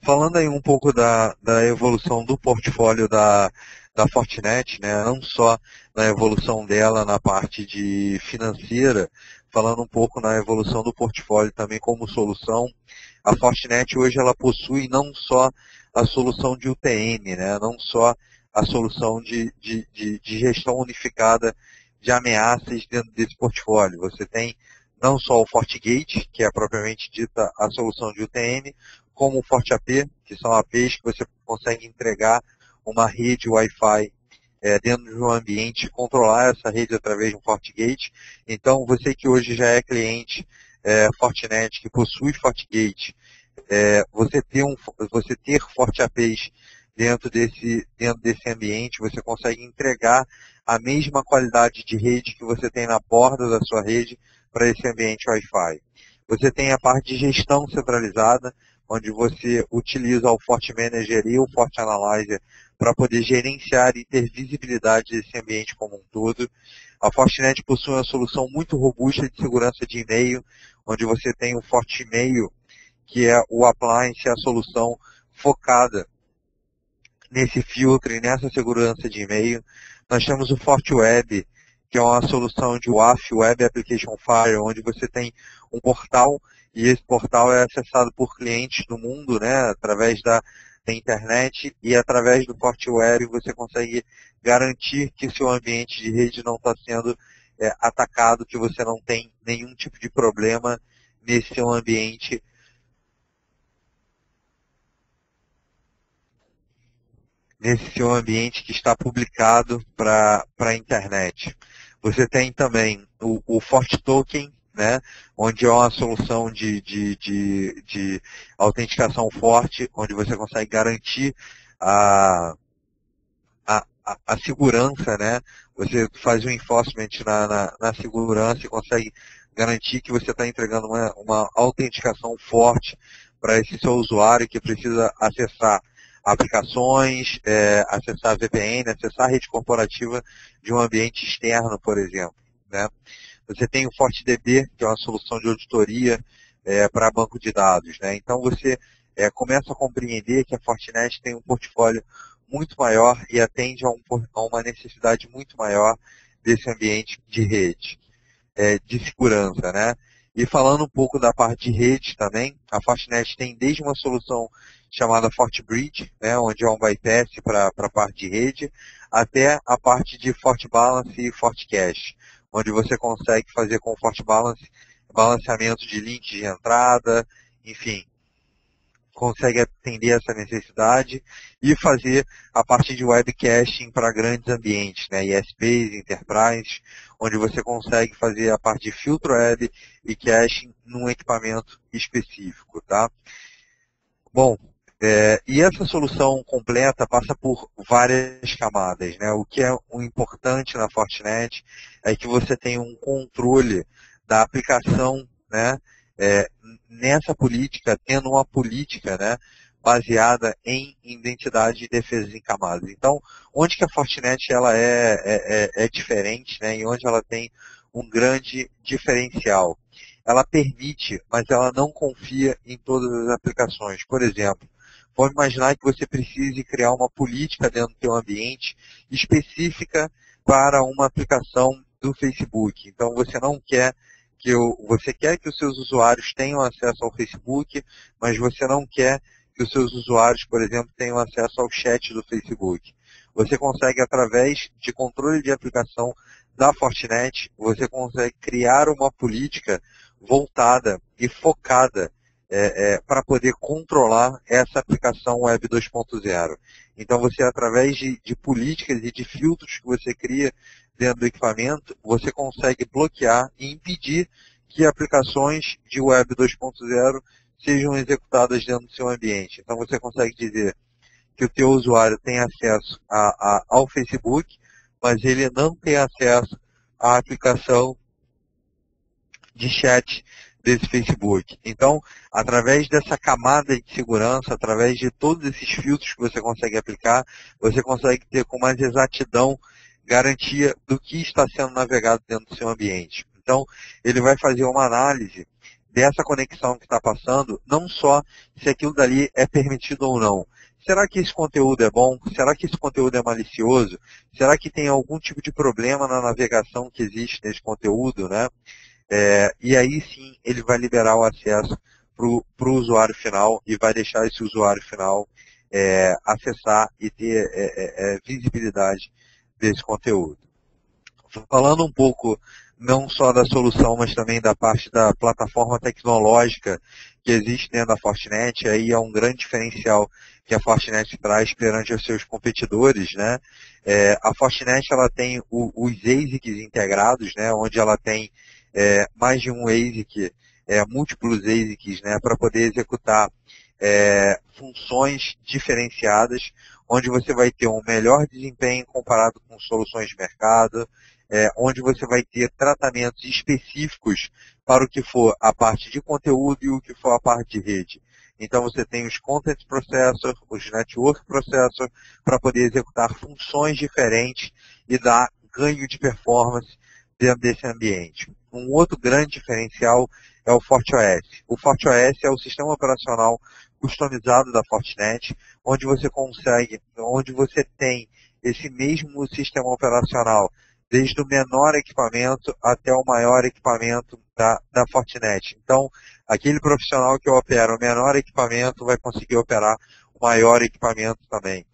Falando aí um pouco da evolução do portfólio da Fortinet, né, não só na evolução dela na parte de financeira, falando um pouco na evolução do portfólio também como solução, a Fortinet hoje ela possui não só a solução de UTM, né, não só a solução de gestão unificada de ameaças dentro desse portfólio. Você tem não só o FortiGate, que é propriamente dita a solução de UTM, como o FortiAP, que são APs que você consegue entregar uma rede Wi-Fi dentro de um ambiente, controlar essa rede através de um FortiGate. Então, você que hoje já é cliente Fortinet, que possui FortiGate, você ter FortiAPs dentro desse ambiente, você consegue entregar a mesma qualidade de rede que você tem na borda da sua rede para esse ambiente Wi-Fi. Você tem a parte de gestão centralizada, onde você utiliza o FortiManager e o FortiAnalyzer para poder gerenciar e ter visibilidade desse ambiente como um todo. A Fortinet possui uma solução muito robusta de segurança de e-mail, onde você tem o FortiMail, que é o appliance, a solução focada nesse filtro e nessa segurança de e-mail. Nós temos o FortiWeb, que é uma solução de WAF, Web Application Firewall, onde você tem um portal e esse portal é acessado por clientes do mundo, né, através da internet, e através do FortiWeb você consegue garantir que seu ambiente de rede não está sendo atacado, que você não tem nenhum tipo de problema nesse seu ambiente que está publicado para a internet. Você tem também o FortiToken, né, onde é uma solução de autenticação forte, onde você consegue garantir a segurança, né? Você faz um enforcement na segurança e consegue garantir que você está entregando uma autenticação forte para esse seu usuário que precisa acessar aplicações, acessar VPN, acessar a rede corporativa de um ambiente externo, por exemplo, né? Você tem o FortiDB, que é uma solução de auditoria para banco de dados, né? Então você começa a compreender que a Fortinet tem um portfólio muito maior e atende a uma necessidade muito maior desse ambiente de rede, de segurança, né? E falando um pouco da parte de rede também, a Fortinet tem desde uma solução chamada FortiBridge, né, onde é um bypass para a parte de rede, até a parte de FortiBalance e FortiCache, onde você consegue fazer com o FortiBalance balanceamento de links de entrada, enfim, consegue atender essa necessidade e fazer a parte de web caching para grandes ambientes, né, ISPs, Enterprise, onde você consegue fazer a parte de filtro web e caching num equipamento específico, tá? Bom, e essa solução completa passa por várias camadas, né? O que é o importante na Fortinet é que você tem um controle da aplicação, né? Nessa política, tendo uma política, né, baseada em identidade e defesa em camadas. Então, onde que a Fortinet ela é diferente, né, e onde ela tem um grande diferencial? Ela permite, mas ela não confia em todas as aplicações. Por exemplo, vamos imaginar que você precise criar uma política dentro do seu ambiente específica para uma aplicação do Facebook. Então, você não quer você quer que os seus usuários tenham acesso ao Facebook, mas você não quer que os seus usuários, por exemplo, tenham acesso ao chat do Facebook. Você consegue, através de controle de aplicação da Fortinet, você consegue criar uma política voltada e focada para poder controlar essa aplicação Web 2.0. Então, você, através de políticas e de filtros que você cria dentro do equipamento, você consegue bloquear e impedir que aplicações de Web 2.0 sejam executadas dentro do seu ambiente. Então, você consegue dizer que o teu usuário tem acesso ao Facebook, mas ele não tem acesso à aplicação de chat desse Facebook. Então, através dessa camada de segurança, através de todos esses filtros que você consegue aplicar, você consegue ter com mais exatidão garantia do que está sendo navegado dentro do seu ambiente. Então, ele vai fazer uma análise dessa conexão que está passando, não só se aquilo dali é permitido ou não. Será que esse conteúdo é bom? Será que esse conteúdo é malicioso? Será que tem algum tipo de problema na navegação que existe nesse conteúdo, né? E aí sim ele vai liberar o acesso para o usuário final e vai deixar esse usuário final acessar e ter visibilidade desse conteúdo. Falando um pouco não só da solução, mas também da parte da plataforma tecnológica que existe dentro da Fortinet, aí é um grande diferencial que a Fortinet traz perante os seus competidores, né? A Fortinet ela tem os ASICs integrados, né? Onde ela tem mais de um ASIC, múltiplos ASICs, né? Para poder executar funções diferenciadas, onde você vai ter um melhor desempenho comparado com soluções de mercado, onde você vai ter tratamentos específicos para o que for a parte de conteúdo e o que for a parte de rede. Então você tem os Content Processor, os Network Processor, para poder executar funções diferentes e dar ganho de performance dentro desse ambiente. Um outro grande diferencial é o FortiOS. O FortiOS é o sistema operacional customizado da Fortinet, onde você tem esse mesmo sistema operacional desde o menor equipamento até o maior equipamento da Fortinet. Então, aquele profissional que opera o menor equipamento vai conseguir operar o maior equipamento também.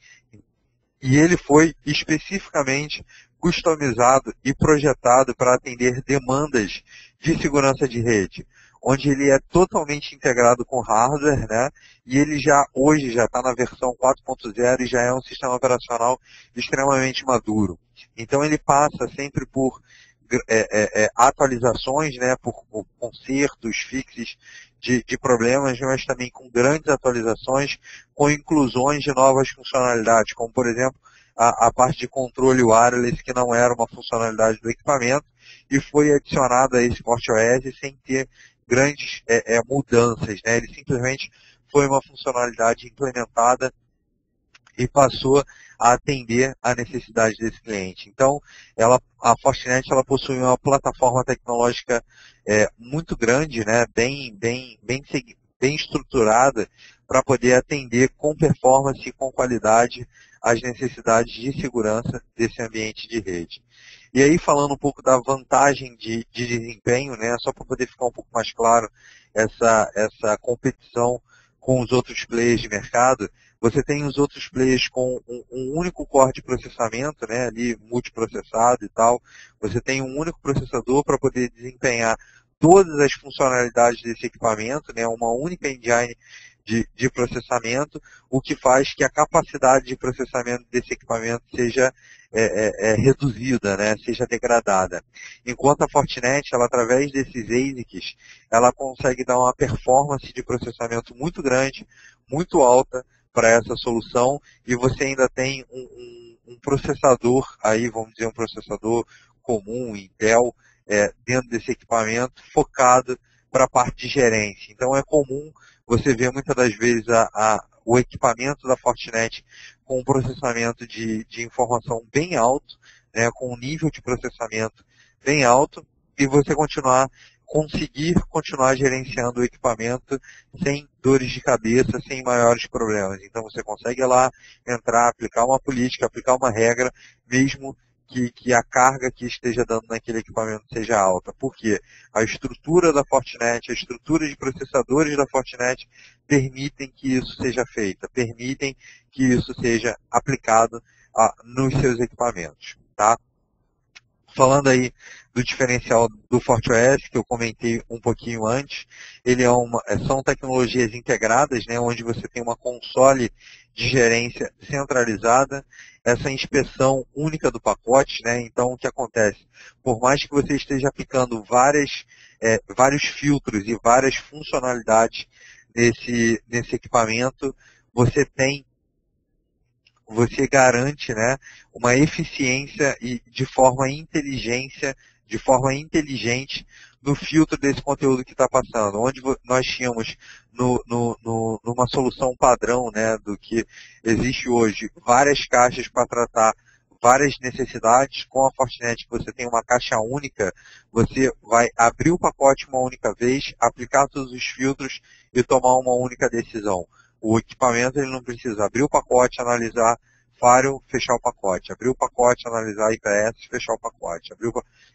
E ele foi especificamente customizado e projetado para atender demandas de segurança de rede, onde ele é totalmente integrado com hardware, né? E ele hoje já está na versão 4.0 e já é um sistema operacional extremamente maduro. Então ele passa sempre por atualizações, né? Por consertos, fixes de problemas, mas também com grandes atualizações, com inclusões de novas funcionalidades, como por exemplo a parte de controle wireless, que não era uma funcionalidade do equipamento, e foi adicionada a esse FortiOS sem ter grandes mudanças, né? Ele simplesmente foi uma funcionalidade implementada e passou a atender a necessidade desse cliente. Então, a Fortinet ela possui uma plataforma tecnológica muito grande, né? bem estruturada, para poder atender com performance e com qualidade as necessidades de segurança desse ambiente de rede. E aí, falando um pouco da vantagem de desempenho, né, só para poder ficar um pouco mais claro essa competição com os outros players de mercado, você tem os outros players com um único core de processamento, né, ali multiprocessado e tal. Você tem um único processador para poder desempenhar todas as funcionalidades desse equipamento, né, uma única engine de processamento, o que faz que a capacidade de processamento desse equipamento seja reduzida, né, seja degradada. Enquanto a Fortinet, ela, através desses ASICs, ela consegue dar uma performance de processamento muito grande, muito alta para essa solução, e você ainda tem um processador, aí vamos dizer um processador comum, Intel, dentro desse equipamento, focado para a parte de gerência. Então é comum você ver muitas das vezes o equipamento da Fortinet com um processamento de informação bem alto, né, com um nível de processamento bem alto, e você conseguir continuar gerenciando o equipamento sem dores de cabeça, sem maiores problemas. Então você consegue lá entrar, aplicar uma política, aplicar uma regra, mesmo que a carga que esteja dando naquele equipamento seja alta. Por quê? A estrutura da Fortinet, a estrutura de processadores da Fortinet permitem que isso seja feito, permitem que isso seja aplicado nos seus equipamentos. Tá? Falando aí do diferencial do FortiOS, que eu comentei um pouquinho antes, ele são tecnologias integradas, né, onde você tem uma console de gerência centralizada, essa inspeção única do pacote, né, então o que acontece? Por mais que você esteja aplicando vários filtros e várias funcionalidades nesse equipamento, você garante, né, uma eficiência e de forma inteligente no filtro desse conteúdo que está passando. Onde nós tínhamos numa solução padrão, né, do que existe hoje, várias caixas para tratar várias necessidades. Com a Fortinet você tem uma caixa única, você vai abrir o pacote uma única vez, aplicar todos os filtros e tomar uma única decisão. O equipamento ele não precisa abrir o pacote, analisar firewall, fechar o pacote, abrir o pacote, analisar IPS, fechar o pacote,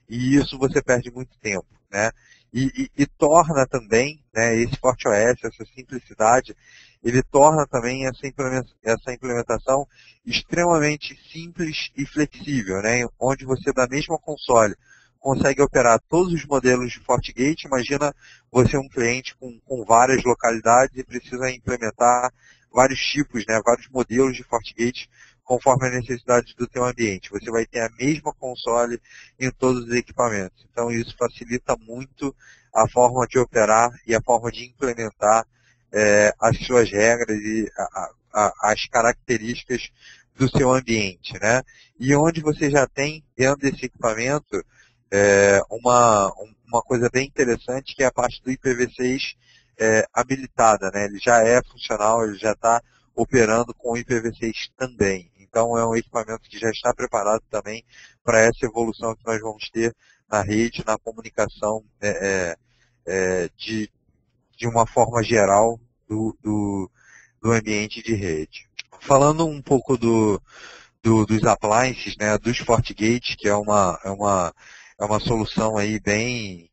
e isso você perde muito tempo, né? E torna também, né, esse FortiOS, essa simplicidade, ele torna também essa implementação extremamente simples e flexível, né? Onde você, da mesma console, consegue operar todos os modelos de FortiGate. Imagina você um cliente com várias localidades e precisa implementar vários tipos, né, vários modelos de FortiGate conforme as necessidades do teu ambiente. Você vai ter a mesma console em todos os equipamentos. Então isso facilita muito a forma de operar e a forma de implementar as suas regras e as características do seu ambiente, né? E onde você já tem dentro desse equipamento uma coisa bem interessante, que é a parte do IPv6 habilitada, né? Ele já é funcional, ele já está operando com o IPv6 também. Então é um equipamento que já está preparado também para essa evolução que nós vamos ter na rede, na comunicação de uma forma geral do ambiente de rede. Falando um pouco dos appliances, né, dos FortiGate, que é uma solução aí bem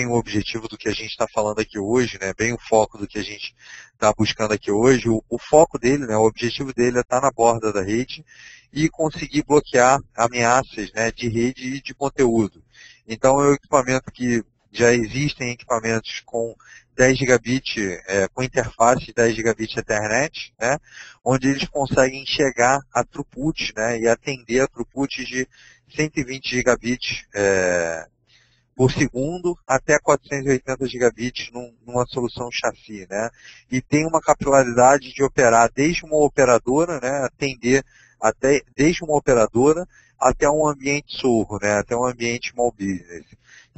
o objetivo do que a gente está falando aqui hoje, né, bem o foco do que a gente está buscando aqui hoje. O foco dele, né, o objetivo dele é estar na borda da rede e conseguir bloquear ameaças, né, de rede e de conteúdo. Então é um equipamento que já existem equipamentos com 10 gigabit, com interface de 10 gigabit Ethernet, né, onde eles conseguem chegar a throughput, né, e atender a throughput de 120 gigabits por segundo até 480 gigabits numa solução chassi, né, e tem uma capilaridade de operar desde uma operadora, né, atender desde uma operadora até um ambiente SOHO, né, até um ambiente small business,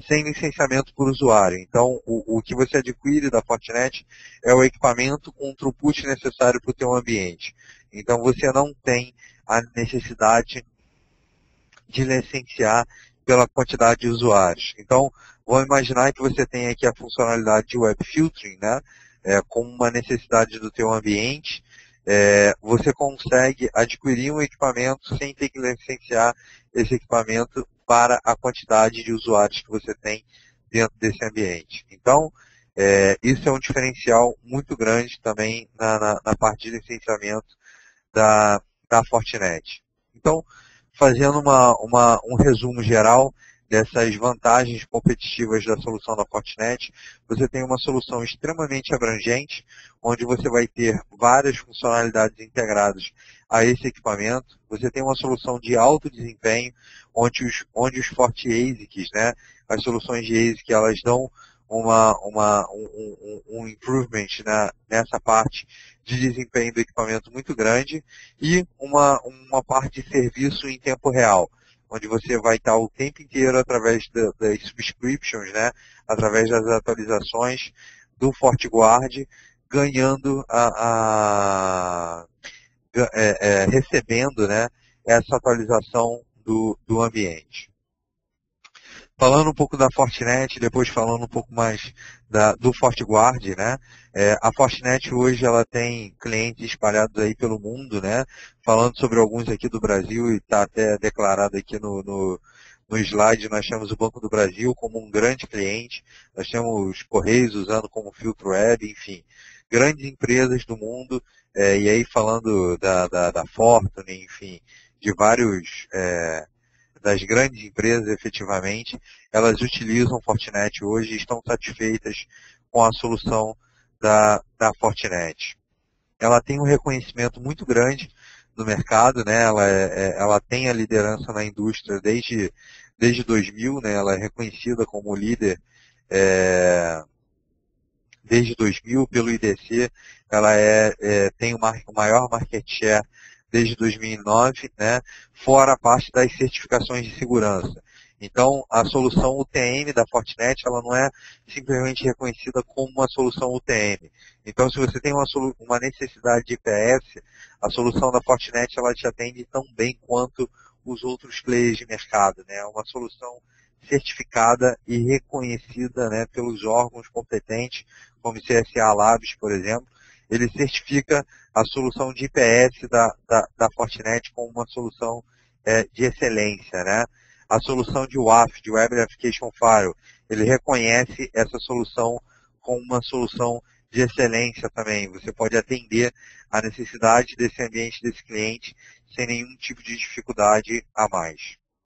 sem licenciamento por usuário. Então, o que você adquire da Fortinet é o equipamento com o throughput necessário para o teu ambiente. Então, você não tem a necessidade de licenciar pela quantidade de usuários. Então, vamos imaginar que você tem aqui a funcionalidade de web filtering, né, como uma necessidade do teu ambiente. Você consegue adquirir um equipamento sem ter que licenciar esse equipamento para a quantidade de usuários que você tem dentro desse ambiente. Então, isso é um diferencial muito grande também na parte de licenciamento da Fortinet. Então, fazendo um resumo geral dessas vantagens competitivas da solução da Fortinet, você tem uma solução extremamente abrangente, onde você vai ter várias funcionalidades integradas a esse equipamento. Você tem uma solução de alto desempenho, onde os FortiASICs, né, as soluções de ASIC, elas dão um improvement, né, nessa parte de desempenho do equipamento muito grande, e uma parte de serviço em tempo real, onde você vai estar o tempo inteiro através das subscriptions, né, através das atualizações do FortiGuard, ganhando recebendo, né, essa atualização do ambiente. Falando um pouco da Fortinet, depois falando um pouco mais do FortiGuard, né? A Fortinet hoje ela tem clientes espalhados aí pelo mundo, né? Falando sobre alguns aqui do Brasil, e está até declarado aqui no slide, nós temos o Banco do Brasil como um grande cliente, nós temos Correios usando como filtro web, enfim, grandes empresas do mundo, e aí falando da Fortune, enfim, de vários das grandes empresas, efetivamente, elas utilizam Fortinet hoje e estão satisfeitas com a solução da Fortinet. Ela tem um reconhecimento muito grande no mercado, né? Ela tem a liderança na indústria desde 2000, né? Ela é reconhecida como líder desde 2000 pelo IDC, ela tem o maior market share desde 2009, né, fora a parte das certificações de segurança. Então, a solução UTM da Fortinet, ela não é simplesmente reconhecida como uma solução UTM. Então, se você tem uma necessidade de IPS, a solução da Fortinet, ela te atende tão bem quanto os outros players de mercado, né? É uma solução certificada e reconhecida, né, pelos órgãos competentes, como o CSA Labs, por exemplo. Ele certifica a solução de IPS da Fortinet como uma solução de excelência, né? A solução de WAF, de Web Application Firewall, ele reconhece essa solução como uma solução de excelência também. Você pode atender a necessidade desse ambiente, desse cliente, sem nenhum tipo de dificuldade a mais.